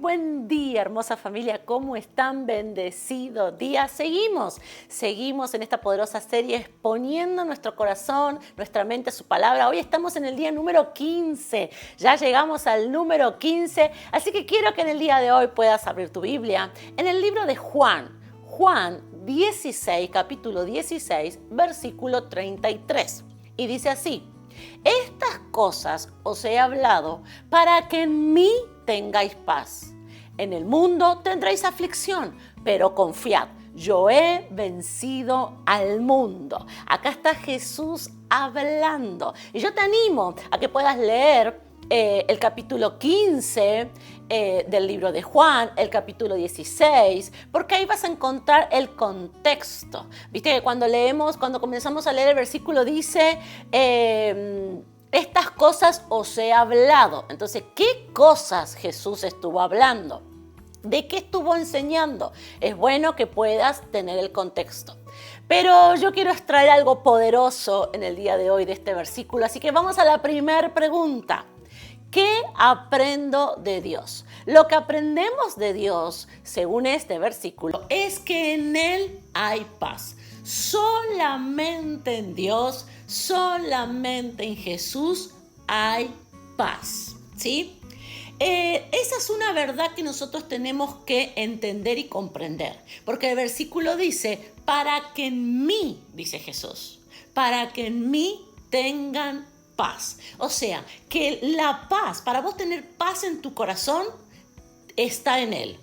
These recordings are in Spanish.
Buen día, hermosa familia, ¿cómo están? Bendecido día. Seguimos en esta poderosa serie exponiendo nuestro corazón, nuestra mente a su palabra. Hoy estamos en el día número 15, ya llegamos al número 15, así que quiero que en el día de hoy puedas abrir tu Biblia en el libro de Juan 16, capítulo 16, versículo 33. Y dice así: estas cosas os he hablado para que en mí tengáis paz. En el mundo tendréis aflicción, pero confiad, yo he vencido al mundo. Acá está Jesús hablando. Y yo te animo a que puedas leer el capítulo 15 del libro de Juan, el capítulo 16, porque ahí vas a encontrar el contexto. Viste que cuando comenzamos a leer el versículo dice, estas cosas os he hablado. Entonces, ¿qué cosas Jesús estuvo hablando? ¿De qué estuvo enseñando? Es bueno que puedas tener el contexto. Pero yo quiero extraer algo poderoso en el día de hoy de este versículo, así que vamos a la primera pregunta. ¿Qué aprendo de Dios? Lo que aprendemos de Dios, según este versículo, es que en Él hay paz. Solamente en Dios, solamente en Jesús hay paz, ¿sí? Esa es una verdad que nosotros tenemos que entender y comprender, porque el versículo dice, para que en mí, dice Jesús, para que en mí tengan paz. O sea, que la paz, para vos tener paz en tu corazón, está en Él.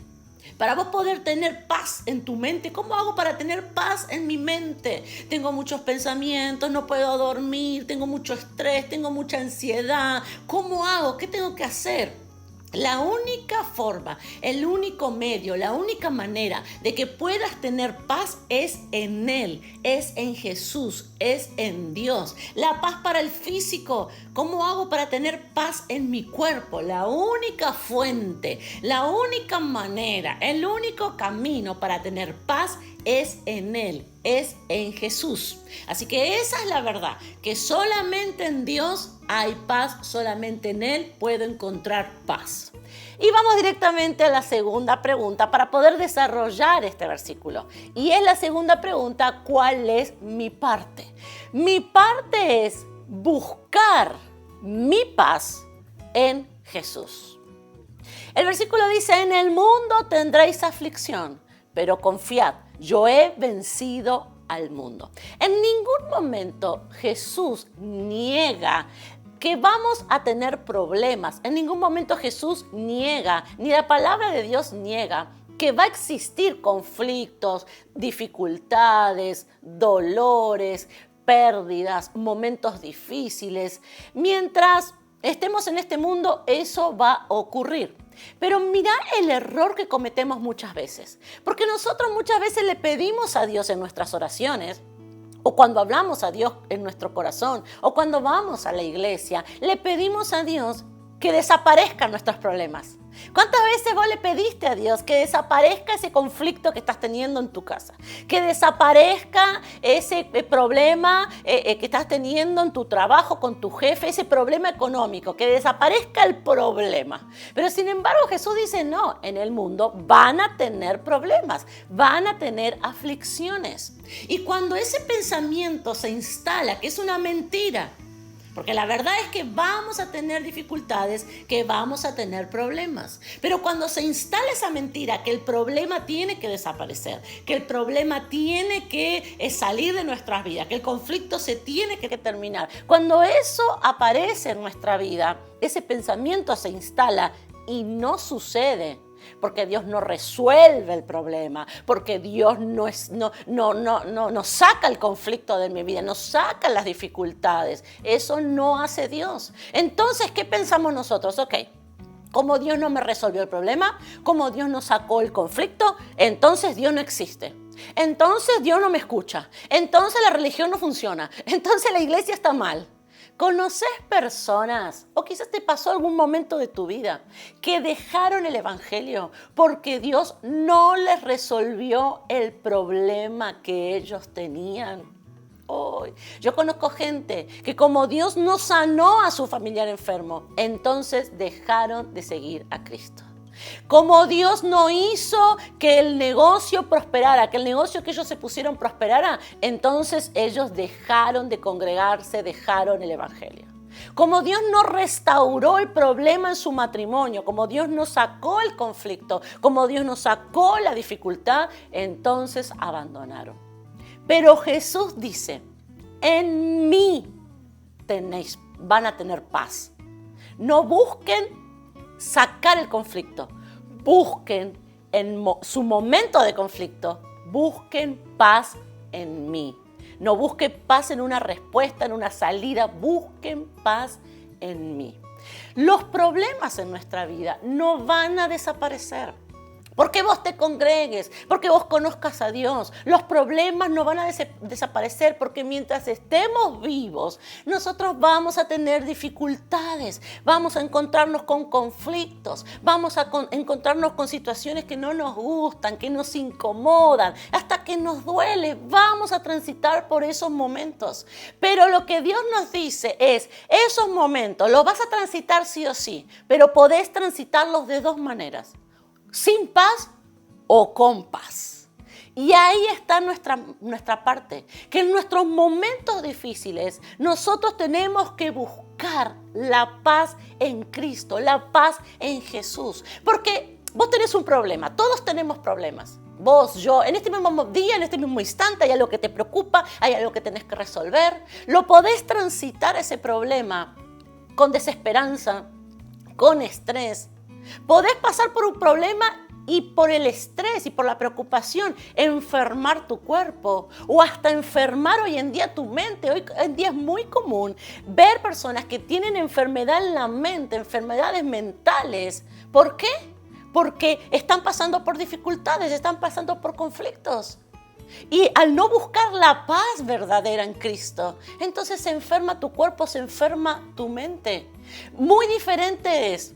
Para vos poder tener paz en tu mente, ¿cómo hago para tener paz en mi mente? Tengo muchos pensamientos, no puedo dormir, tengo mucho estrés, tengo mucha ansiedad. ¿Cómo hago? ¿Qué tengo que hacer? La única forma, el único medio, la única manera de que puedas tener paz es en Él, es en Jesús, es en Dios. La paz para el físico, ¿cómo hago para tener paz en mi cuerpo? La única fuente, la única manera, el único camino para tener paz es en Él, es en Jesús. Así que esa es la verdad, que solamente en Dios hay paz, solamente en Él puedo encontrar paz. Y vamos directamente a la segunda pregunta para poder desarrollar este versículo. Y es la segunda pregunta, ¿cuál es mi parte? Mi parte es buscar mi paz en Jesús. El versículo dice, en el mundo tendréis aflicción, pero confiad, yo he vencido al mundo. En ningún momento Jesús niega que vamos a tener problemas. En ningún momento Jesús niega, ni la palabra de Dios niega, que va a existir conflictos, dificultades, dolores, pérdidas, momentos difíciles. Mientras estemos en este mundo, eso va a ocurrir. Pero mira el error que cometemos muchas veces, porque nosotros muchas veces le pedimos a Dios en nuestras oraciones, o cuando hablamos a Dios en nuestro corazón, o cuando vamos a la iglesia, le pedimos a Dios que desaparezcan nuestros problemas. ¿Cuántas veces vos le pediste a Dios que desaparezca ese conflicto que estás teniendo en tu casa? Que desaparezca ese problema que estás teniendo en tu trabajo con tu jefe, ese problema económico, que desaparezca el problema. Pero sin embargo Jesús dice, no, en el mundo van a tener problemas, van a tener aflicciones. Y cuando ese pensamiento se instala, que es una mentira, porque la verdad es que vamos a tener dificultades, que vamos a tener problemas. Pero cuando se instala esa mentira, que el problema tiene que desaparecer, que el problema tiene que salir de nuestras vidas, que el conflicto se tiene que terminar. Cuando eso aparece en nuestra vida, ese pensamiento se instala y no sucede. Porque Dios no resuelve el problema, porque Dios no saca el conflicto de mi vida, no saca las dificultades. Eso no hace Dios. Entonces, ¿qué pensamos nosotros? Ok, como Dios no me resolvió el problema, como Dios no sacó el conflicto, entonces Dios no existe. Entonces Dios no me escucha. Entonces la religión no funciona. Entonces la iglesia está mal. ¿Conoces personas, o quizás te pasó algún momento de tu vida, que dejaron el evangelio porque Dios no les resolvió el problema que ellos tenían? Yo conozco gente que como Dios no sanó a su familiar enfermo, entonces dejaron de seguir a Cristo. Como Dios no hizo que el negocio prosperara, que el negocio que ellos se pusieron prosperara, entonces ellos dejaron de congregarse, dejaron el evangelio. Como Dios no restauró el problema en su matrimonio, como Dios no sacó el conflicto, como Dios no sacó la dificultad, entonces abandonaron. Pero Jesús dice, en mí van a tener paz. No busquen sacar el conflicto, busquen en su momento de conflicto, busquen paz en mí. No busquen paz en una respuesta, en una salida, busquen paz en mí. Los problemas en nuestra vida no van a desaparecer. Porque vos te congregues, porque vos conozcas a Dios. Los problemas no van a desaparecer porque mientras estemos vivos, nosotros vamos a tener dificultades, vamos a encontrarnos con conflictos, vamos a encontrarnos con situaciones que no nos gustan, que nos incomodan, hasta que nos duele. Vamos a transitar por esos momentos. Pero lo que Dios nos dice es, esos momentos los vas a transitar sí o sí, pero podés transitarlos de dos maneras. Sin paz o con paz. Y ahí está nuestra parte, que en nuestros momentos difíciles nosotros tenemos que buscar la paz en Cristo, la paz en Jesús. Porque vos tenés un problema, todos tenemos problemas. Vos, yo, en este mismo día, en este mismo instante hay algo que te preocupa, hay algo que tenés que resolver. Lo podés transitar ese problema con desesperanza, con estrés. Podés pasar por un problema y por el estrés y por la preocupación enfermar tu cuerpo o hasta enfermar hoy en día tu mente. Hoy en día es muy común ver personas que tienen enfermedad en la mente, enfermedades mentales. ¿Por qué? Porque están pasando por dificultades, están pasando por conflictos. Y al no buscar la paz verdadera en Cristo, entonces se enferma tu cuerpo, se enferma tu mente. Muy diferente es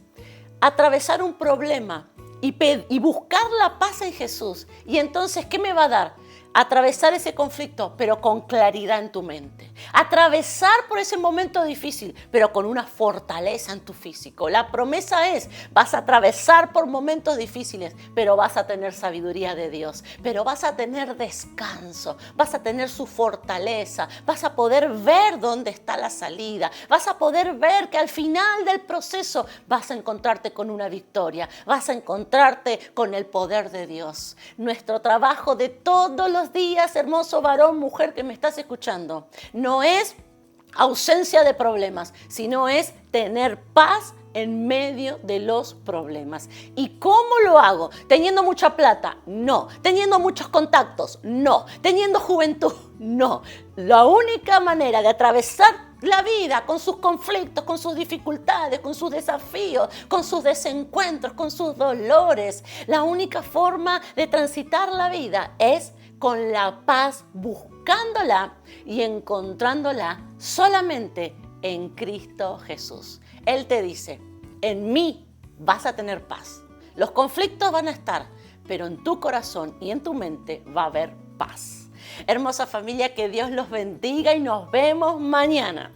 atravesar un problema y buscar la paz en Jesús. Y entonces, ¿qué me va a dar? Atravesar ese conflicto, pero con claridad en tu mente. Atravesar por ese momento difícil, pero con una fortaleza en tu físico. La promesa es, vas a atravesar por momentos difíciles, pero vas a tener sabiduría de Dios. Pero vas a tener descanso, vas a tener su fortaleza, vas a poder ver dónde está la salida. Vas a poder ver que al final del proceso vas a encontrarte con una victoria. Vas a encontrarte con el poder de Dios. Nuestro trabajo de todos los días, hermoso varón, mujer que me estás escuchando, no es ausencia de problemas, sino es tener paz en medio de los problemas. ¿Y cómo lo hago? ¿Teniendo mucha plata? No. ¿Teniendo muchos contactos? No. ¿Teniendo juventud? No. La única manera de atravesar la vida con sus conflictos, con sus dificultades, con sus desafíos, con sus desencuentros, con sus dolores, la única forma de transitar la vida es con la paz, buscándola y encontrándola solamente en Cristo Jesús. Él te dice, en mí vas a tener paz. Los conflictos van a estar, pero en tu corazón y en tu mente va a haber paz. Hermosa familia, que Dios los bendiga y nos vemos mañana.